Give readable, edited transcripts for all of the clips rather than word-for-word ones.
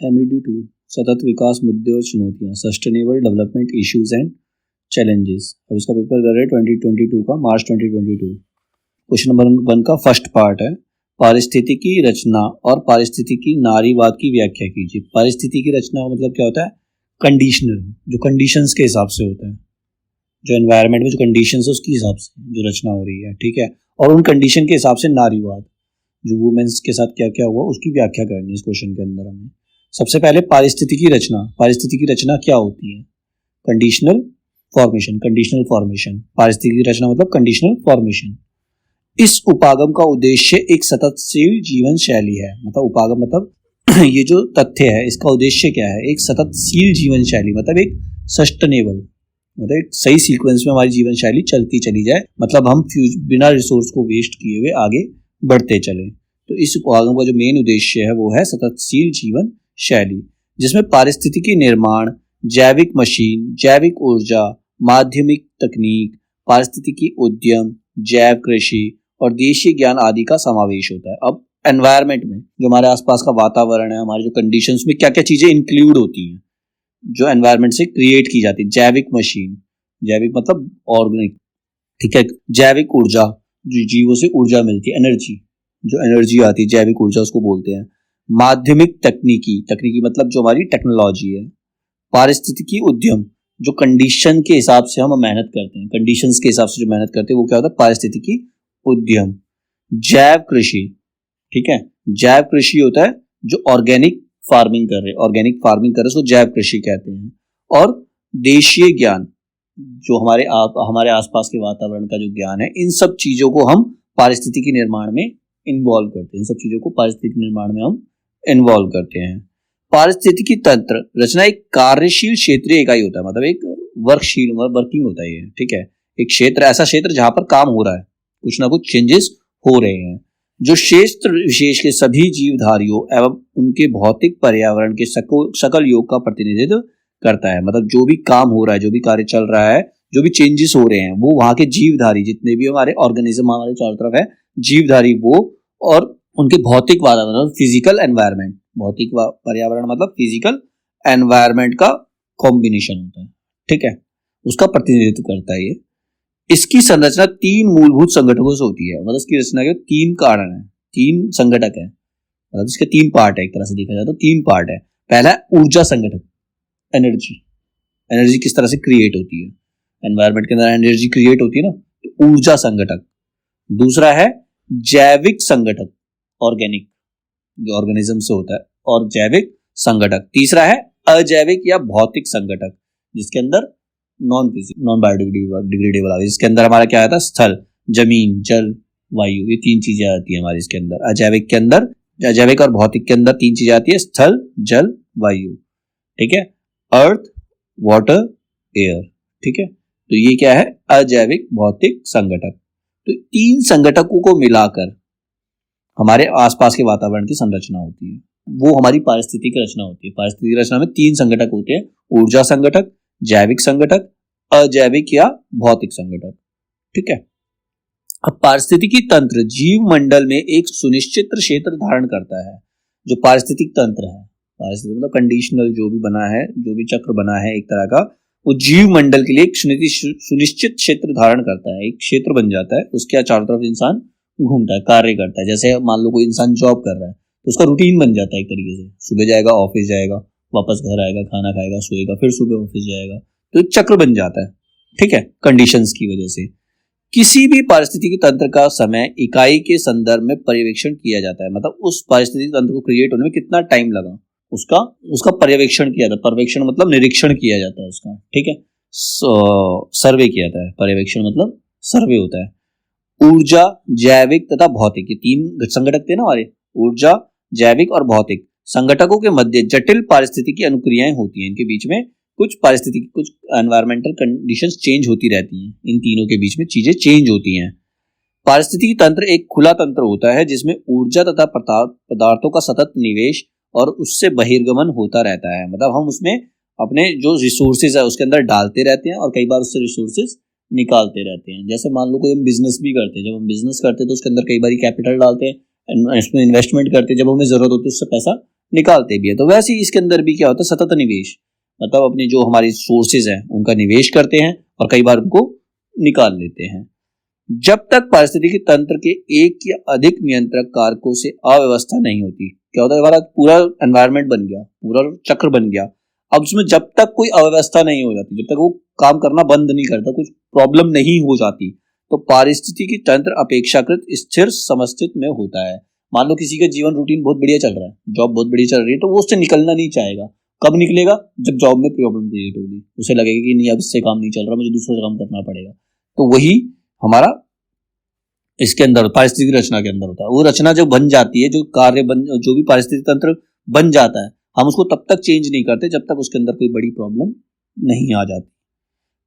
MED2 सतत विकास मुद्दे और चुनौतियाँ, sustainable development issues and challenges. अब इसका पेपर कर रहे हैं 2022 का, मार्च 2022। क्वेश्चन नंबर 1 का फर्स्ट पार्ट है, पारिस्थितिकी रचना और पारिस्थितिकी नारीवाद की व्याख्या कीजिए। पारिस्थितिकी रचना का मतलब क्या होता है? कंडीशनल, जो कंडीशंस के हिसाब से होता है, जो एनवायरनमेंट में जो कंडीशंस है उसके हिसाब से जो रचना हो रही है, ठीक है। और उन कंडीशन के हिसाब से नारीवाद, जो वुमेन्स के साथ क्या क्या हुआ उसकी व्याख्या करनी है इस क्वेश्चन के अंदर हमें। सबसे पहले पारिस्थितिकी रचना। पारिस्थितिकी रचना क्या होती है? Conditional formation. कंडीशनल फॉर्मेशन, पारिस्थितिकी रचना मतलब कंडीशनल फॉर्मेशन। इस उपागम का उद्देश्य एक सततशील जीवन शैली है। मतलब उपागम मतलब ये जो तथ्य है इसका उद्देश्य क्या है? एक सततशील जीवन शैली, मतलब एक सस्टेनेबल, मतलब एक सही सीक्वेंस में हमारी जीवन शैली चलती चली जाए, मतलब हम बिना रिसोर्स को वेस्ट किए हुए आगे बढ़ते चले। तो इस उपागम का जो मेन उद्देश्य है वो है सततशील जीवन शैली, जिसमें पारिस्थितिकी निर्माण, जैविक मशीन, जैविक ऊर्जा, माध्यमिक तकनीक, पारिस्थितिकी उद्यम, जैव कृषि और देशीय ज्ञान आदि का समावेश होता है। अब एनवायरनमेंट में जो हमारे आसपास का वातावरण है, हमारे जो कंडीशंस में क्या क्या चीजें इंक्लूड होती हैं जो एनवायरनमेंट से क्रिएट की जाती है। जैविक मशीन, जैविक मतलब ऑर्गेनिक, ठीक है। जैविक ऊर्जा, जो जीवों से ऊर्जा मिलती है, एनर्जी, जो एनर्जी आती है जैविक ऊर्जा उसको बोलते हैं। माध्यमिक तकनीकी, तकनीकी मतलब जो हमारी टेक्नोलॉजी है। पारिस्थितिकी उद्यम, जो कंडीशन के हिसाब से हम मेहनत करते हैं, कंडीशंस के हिसाब से जो मेहनत करते हैं वो क्या होता है? पारिस्थितिकी उद्यम। जैव कृषि, ठीक है, जैव कृषि होता है जो ऑर्गेनिक फार्मिंग कर रहे हैं, ऑर्गेनिक फार्मिंग कर रहे हैं उसको जैव कृषि कहते हैं। और देशीय ज्ञान, जो हमारे आसपास के वातावरण का जो ज्ञान है, इन सब चीजों को हम पारिस्थितिकी निर्माण में इन्वॉल्व करते हैं। इन सब चीजों को पारिस्थितिकी निर्माण में हम इन्वॉल्व करते हैं। पारिस्थितिकी तंत्र रचना एक कार्यशील क्षेत्रीय इकाई होता है, मतलब एक वर्कशील वर्किंग होता है ये, ठीक है। एक क्षेत्र, ऐसा क्षेत्र जहां पर काम हो रहा है, कुछ ना कुछ चेंजेस हो रहे हैं, जो क्षेत्र विशेष के सभी जीवधारियों एवं उनके भौतिक पर्यावरण के सकल योग का प्रतिनिधित्व करता है। मतलब जो भी काम हो रहा है, जो भी कार्य चल रहा है, जो भी चेंजेस हो रहे हैं, वो वहां के जीवधारी, जितने भी हमारे ऑर्गेनिज्म हमारे चारों तरफ है, जीवधारी वो और उनके भौतिक वातावरण, फिजिकल एनवायरनमेंट, भौतिक पर्यावरण मतलब फिजिकल एनवायरनमेंट का कॉम्बिनेशन होता है, ठीक है, उसका प्रतिनिधित्व करता है ये। इसकी संरचना 3 मूलभूत संगठकों से होती है। मतलब इसकी रचना के 3 कारण है, 3 संगठक है, मतलब इसके 3 पार्ट है। एक तरह से देखा जाए तो 3 पार्ट है। पहला है ऊर्जा संगठक, एनर्जी, एनर्जी किस तरह से क्रिएट होती है, एनवायरनमेंट के अंदर एनर्जी क्रिएट होती है ना, तो ऊर्जा संगठक। दूसरा है जैविक संगठक, ऑर्गेनिक, जो ऑर्गेनिज्म से होता है, और जैविक संगठक। तीसरा है अजैविक या भौतिक संगठक, जिसके अंदर नॉन बायोडिग्रेडेबल आती है, जिसके अंदर हमारा क्या आता है? स्थल, जमीन, जल, वायु, ये 3 चीजें आती है हमारी इसके अंदर। अजैविक के अंदर, अजैविक और भौतिक के अंदर 3 चीजें आती है, स्थल, जल, वायु, ठीक है, अर्थ, वाटर, एयर, ठीक है। तो ये क्या है? अजैविक भौतिक संगठक। तो 3 संगठकों को मिलाकर हमारे आसपास के वातावरण की संरचना होती है, वो हमारी पारिस्थितिकी रचना होती है। पारिस्थितिकी रचना में 3 संगठक होते हैं, ऊर्जा संगठक, जैविक संगठक, अजैविक या भौतिक संगठक, ठीक है। अब पारिस्थितिकी तंत्र जीव मंडल में एक सुनिश्चित क्षेत्र धारण करता है। जो पारिस्थितिक तंत्र है, पारिस्थितिक मतलब कंडीशनल जो भी बना है, जो भी चक्र बना है एक तरह का, वो जीव मंडल के लिए एक सुनिश्चित क्षेत्र धारण करता है, एक क्षेत्र बन जाता है, उसके चारों तरफ इंसान घूमता है, कार्य करता है। जैसे मान लो कोई इंसान जॉब कर रहा है तो उसका रूटीन बन जाता है एक तरीके से, सुबह जाएगा, ऑफिस जाएगा, वापस घर आएगा, खाना खाएगा, सोएगा, फिर सुबह ऑफिस जाएगा, तो एक चक्र बन जाता है, ठीक है, कंडीशंस की वजह से। किसी भी पारिस्थितिकी तंत्र का समय इकाई के संदर्भ में पर्यवेक्षण किया जाता है। मतलब उस पारिस्थितिकी तंत्र को क्रिएट होने में कितना टाइम लगा, उसका पर्यवेक्षण किया जाता है। पर्यवेक्षण मतलब निरीक्षण किया जाता है उसका, ठीक है, सर्वे किया जाता है। पर्यवेक्षण मतलब सर्वे होता है। ऊर्जा, जैविक तथा भौतिक, ये 3 संगठक थे ना हमारे, ऊर्जा, जैविक और भौतिक। संगठकों के मध्य जटिल पारिस्थितिकी अनुक्रियाएं होती हैं, इनके बीच में कुछ पारिस्थितिकी, कुछ एनवायरमेंटल कंडीशंस चेंज होती रहती हैं, इन तीनों के बीच में चीजें चेंज होती हैं। पारिस्थितिकी तंत्र एक खुला तंत्र होता है जिसमें ऊर्जा तथा पदार्थों का सतत निवेश और उससे बहिर्गमन होता रहता है। मतलब हम उसमें अपने जो रिसोर्सेज है उसके अंदर डालते रहते हैं और कई बार उससे रिसोर्सेज निकालते रहते हैं। जैसे मान लो कोई हम बिजनेस भी करते हैं, जब हम बिजनेस करते हैं तो उसके अंदर कई बार कैपिटल डालते हैं, इसमें इन्वेस्टमेंट करते हैं, जब हमें जरूरत होती है उससे पैसा निकालते भी है। तो वैसे ही इसके अंदर भी क्या होता है, सतत निवेश, मतलब अपने जो हमारी सोर्सेज हैं उनका निवेश करते हैं और कई बार उनको निकाल लेते हैं। जब तक पारिस्थितिकी तंत्र के एक या अधिक नियंत्रक कारकों से अव्यवस्था नहीं होती, क्या होता है, हमारा पूरा एनवायरनमेंट बन गया, पूरा चक्र बन गया, अब उसमें जब तक कोई अव्यवस्था नहीं हो जाती, जब तक वो काम करना बंद नहीं करता, कुछ प्रॉब्लम नहीं हो जाती, तो पारिस्थितिकी तंत्र अपेक्षाकृत स्थिर समस्थित में होता है। मान लो किसी का जीवन रूटीन बहुत बढ़िया चल रहा है, जॉब बहुत बढ़िया चल रही है, तो वो उससे निकलना नहीं चाहेगा। कब निकलेगा, जब जॉब में प्रॉब्लम क्रिएट होगी, उसे लगेगा कि नहीं अब इससे काम नहीं चल रहा, मुझे दूसरा काम करना पड़ेगा। तो वही हमारा इसके अंदर पारिस्थितिक रचना के अंदर होता है। वो रचना जब बन जाती है, जो कार्य बन, जो भी पारिस्थितिक तंत्र बन जाता है, हम उसको तब तक चेंज नहीं करते जब तक उसके अंदर कोई बड़ी प्रॉब्लम नहीं आ जाती।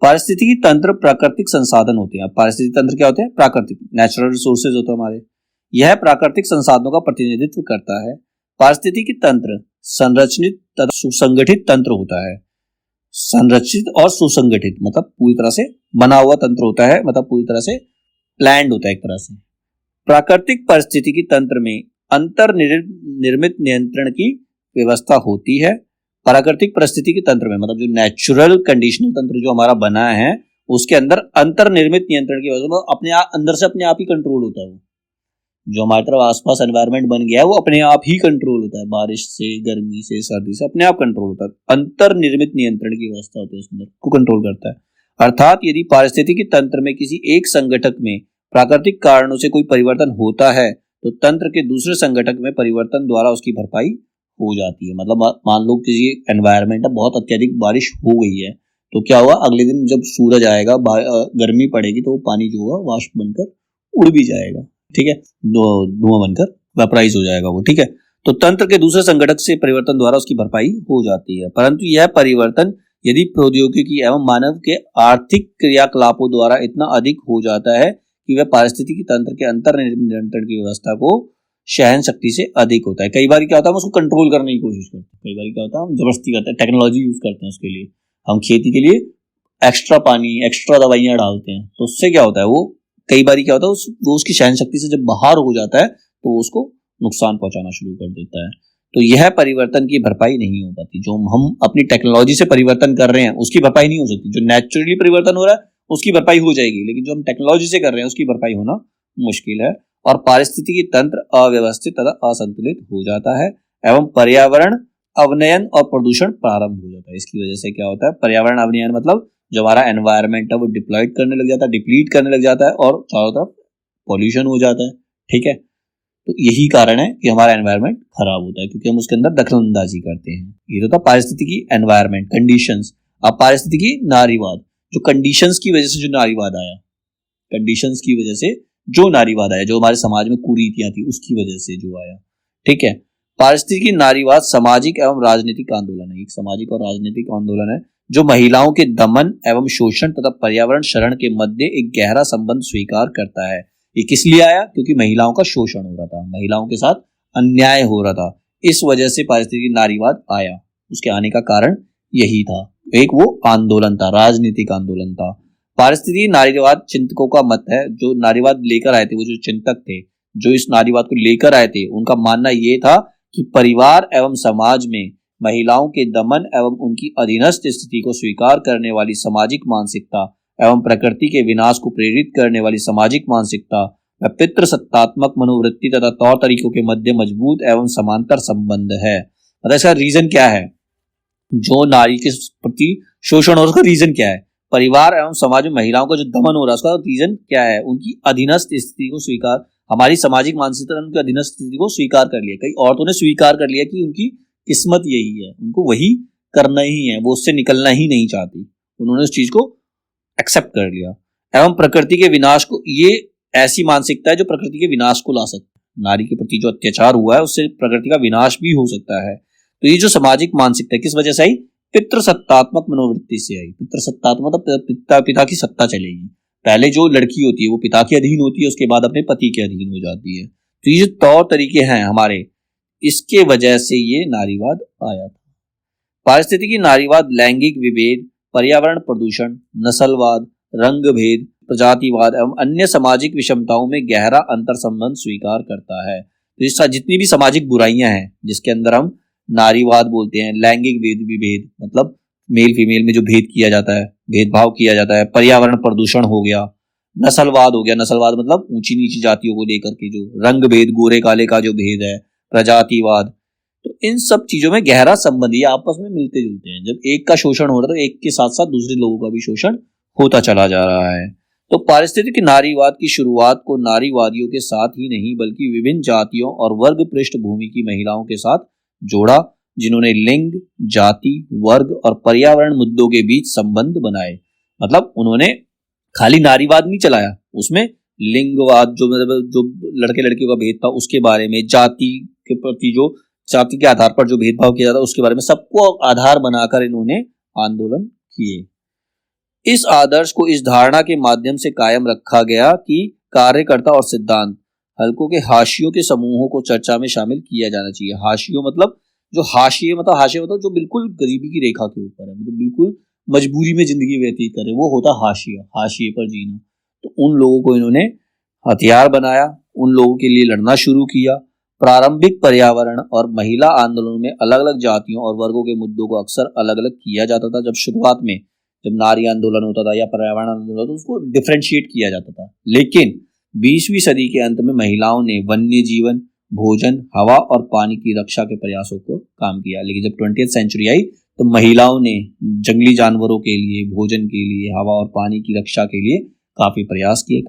पारिस्थितिकी तंत्र प्राकृतिक संसाधन होते हैं। पारिस्थितिक तंत्र क्या होते हैं, प्राकृतिक, नेचुरल रिसोर्सेज होते हैं हमारे। यह प्राकृतिक संसाधनों का प्रतिनिधित्व करता है। पारिस्थितिकी तंत्र संरचित तथा सुसंगठित तंत्र होता है। संरचित और सुसंगठित मतलब पूरी तरह से बना हुआ तंत्र होता है, मतलब पूरी तरह से प्लान्ड होता है एक तरह से। प्राकृतिक पारिस्थितिकी तंत्र में अंतर निर्मित नियंत्रण की व्यवस्था होती है। प्राकृतिक परिस्थितिकी तंत्र में मतलब जो नेचुरल कंडीशनल तंत्र जो हमारा बना है, उसके अंदर अंतर्निर्मित नियंत्रण की व्यवस्था, अपने अंदर से अपने आप ही कंट्रोल होता है। वो जो हमारे तरफ आसपास एनवायरनमेंट बन गया है वो अपने आप ही कंट्रोल होता है, बारिश से, गर्मी से, सर्दी से अपने आप कंट्रोल होता है। अंतर्निर्मित नियंत्रण की व्यवस्था होती है, उसके अंदर को कंट्रोल करता है। अर्थात यदि पारिस्थितिकी तंत्र में किसी एक संगठक में प्राकृतिक कारणों से कोई परिवर्तन होता है, तो तंत्र के दूसरे संगठक में परिवर्तन द्वारा उसकी भरपाई हो जाती है। मतलब मान लो किसी एनवायरनमेंट में बहुत अत्यधिक बारिश हो गई है, तो क्या हुआ, अगले दिन जब सूरज आएगा, गर्मी पड़ेगी, तो वो पानी जो होगा वाष्प बनकर उड़ भी जाएगा, ठीक है, धुआं बनकर वेपराइज हो जाएगा वो, ठीक है। तो तंत्र के दूसरे संगठक से परिवर्तन द्वारा उसकी भरपाई हो जाती है। परंतु यह परिवर्तन यदि प्रौद्योगिकी एवं मानव के आर्थिक क्रियाकलापों द्वारा इतना अधिक हो जाता है कि वह पारिस्थितिकी तंत्र के अंतर्निर्मित नियंत्रण की व्यवस्था को सहन शक्ति से अधिक होता है। कई बार क्या होता है, हम उसको कंट्रोल करने की कोशिश करते हैं, कई बार क्या होता है हम जबरदस्ती करते हैं, टेक्नोलॉजी यूज करते हैं उसके लिए, हम खेती के लिए एक्स्ट्रा पानी, एक्स्ट्रा दवाइयां डालते हैं, तो उससे क्या होता है, वो कई बार क्या होता है वो उसकी सहन शक्ति से जब बाहर हो जाता है तो वो उसको नुकसान पहुंचाना शुरू कर देता है। तो यह परिवर्तन की भरपाई नहीं हो पाती। जो हम अपनी टेक्नोलॉजी से परिवर्तन कर रहे हैं उसकी भरपाई नहीं हो सकती। जो नेचुरली परिवर्तन हो रहा है उसकी भरपाई हो जाएगी, लेकिन जो हम टेक्नोलॉजी से कर रहे हैं उसकी भरपाई होना मुश्किल है। और पारिस्थितिकी तंत्र अव्यवस्थित तथा असंतुलित हो जाता है एवं पर्यावरण अवनयन और प्रदूषण प्रारंभ हो जाता है। इसकी वजह से क्या होता है, पर्यावरण अवनयन मतलब जो हमारा एनवायरनमेंट है वो डिप्लॉइट करने लग जाता है, डिप्लीट करने लग जाता है और चारों तरफ पॉल्यूशन हो जाता है, ठीक है। तो यही कारण है कि हमारा एनवायरनमेंट खराब होता है, क्योंकि हम उसके अंदर दखलंदाजी करते हैं। ये तो था पारिस्थितिकी एनवायरनमेंट कंडीशंस। अब पारिस्थितिकी नारीवाद, जो कंडीशंस की वजह से जो नारीवाद आया, कंडीशंस की वजह से जो नारीवाद आया, जो हमारे समाज में कुरीतियां थी उसकी वजह से जो आया, ठीक है। पारिस्थितिकी नारीवाद सामाजिक एवं राजनीतिक आंदोलन है, एक सामाजिक और राजनीतिक आंदोलन है जो महिलाओं के दमन एवं शोषण तथा पर्यावरण शरण के मध्य एक गहरा संबंध स्वीकार करता है। ये किस लिए आया, क्योंकि महिलाओं का शोषण हो रहा था, महिलाओं के साथ अन्याय हो रहा था, इस वजह से पारिस्थितिकी नारीवाद आया। उसके आने का कारण यही था, एक वो आंदोलन था, राजनीतिक आंदोलन था। पारिस्थितिकी नारीवाद चिंतकों का मत है, जो नारीवाद लेकर आए थे, वो जो चिंतक थे जो इस नारीवाद को लेकर आए थे, उनका मानना ये था कि परिवार एवं समाज में महिलाओं के दमन एवं उनकी अधीनस्थ स्थिति को स्वीकार करने वाली सामाजिक मानसिकता एवं प्रकृति के विनाश को प्रेरित करने वाली सामाजिक मानसिकता व पितृसत्तात्मक मनोवृत्ति तथा तौर तरीकों के मध्य मजबूत एवं समांतर संबंध है। मतलब इसका रीजन क्या है, जो नारी के प्रति शोषण हो रहा है उसका रीजन क्या है, परिवार एवं समाज में महिलाओं का जो दमन हो रहा है उसका रीजन क्या है, उनकी अधीनस्थ स्थिति को स्वीकार, हमारी सामाजिक मानसिकता उनकी अधीनस्थ स्थिति को स्वीकार कर लिया। कई औरतों ने स्वीकार कर लिया कि उनकी किस्मत यही है, उनको वही करना ही है, वो उससे निकलना ही नहीं चाहती, उन्होंने उस चीज को एक्सेप्ट कर लिया। एवं प्रकृति के विनाश को, ये ऐसी मानसिकता है जो प्रकृति के विनाश को ला सकती है। नारी के प्रति जो अत्याचार हुआ है उससे प्रकृति का विनाश भी हो सकता है। तो ये जो सामाजिक मानसिकता किस वजह से आई, पितृसत्तात्मक मनोवृत्ति से आई। पितृसत्तात्मक मतलब पिता की सत्ता चलेगी। पहले जो लड़की होती है वो पिता के अधीन होती है, उसके बाद अपने पति के अधीन हो जाती है। तो ये जो तौर तरीके हैं हमारे, इसके वजह से ये नारीवाद आया था। पारिस्थितिकी नारीवाद लैंगिक विभेद, पर्यावरण प्रदूषण, नस्लवाद, रंग भेद, प्रजातिवाद एवं अन्य सामाजिक विषमताओं में गहरा अंतर संबंध स्वीकार करता है। तो इस जितनी भी सामाजिक बुराइयां हैं जिसके अंदर हम नारीवाद बोलते हैं, लैंगिक विभेद मतलब मेल फीमेल में जो भेद किया जाता है, भेदभाव किया जाता है, पर्यावरण प्रदूषण हो गया, नस्लवाद हो गया, नस्लवाद मतलब ऊंची नीची जातियों को लेकर के जो रंग भेद, गोरे काले का जो भेद है, प्रजातिवाद। तो इन सब चीजों में गहरा संबंध, ये आपस में मिलते जुलते हैं। जब एक का शोषण हो रहा है तो एक के साथ साथ दूसरे लोगों का भी शोषण होता चला जा रहा है। तो पारिस्थितिक नारीवाद की शुरुआत को नारीवादियों के साथ ही नहीं बल्कि विभिन्न जातियों और वर्ग पृष्ठभूमि की महिलाओं के साथ जोड़ा, जिन्होंने लिंग, जाति, वर्ग और पर्यावरण मुद्दों के बीच संबंध बनाए। मतलब उन्होंने खाली नारीवाद नहीं चलाया, उसमें लिंगवाद जो मतलब जो लड़के लड़कियों का भेद था उसके बारे में, जाति के प्रति जो जाति के आधार पर जो भेदभाव किया जाता उसके बारे में, सबको आधार बनाकर इन्होंने आंदोलन किए। इस आदर्श को इस धारणा के माध्यम से कायम रखा गया कि कार्यकर्ता और सिद्धांत हलकों के हाशियों के समूहों को चर्चा में शामिल किया जाना चाहिए। हाशियों मतलब जो हाशिए मतलब जो बिल्कुल गरीबी की रेखा के ऊपर है, मतलब बिल्कुल मजबूरी में जिंदगी व्यतीत करे, वो होता हाशिया, हाशिए पर जीना। तो उन लोगों को इन्होंने हथियार बनाया, उन लोगों के लिए लड़ना शुरू किया। प्रारंभिक पर्यावरण और महिला आंदोलनों में अलग अलग जातियों और वर्गों के मुद्दों को अक्सर अलग अलग किया जाता था। जब शुरुआत में जब नारी आंदोलन होता था या पर्यावरण आंदोलन होता था उसको डिफरेंशिएट किया जाता था, लेकिन 20वीं सदी के अंत में महिलाओं ने वन्य जीवन, भोजन, हवा और पानी की रक्षा के प्रयासों को काम किया। लेकिन जब 20th सेंचुरी आई तो महिलाओं ने जंगली जानवरों के लिए, भोजन के लिए, हवा और पानी की रक्षा के लिए काफी प्रयास किए।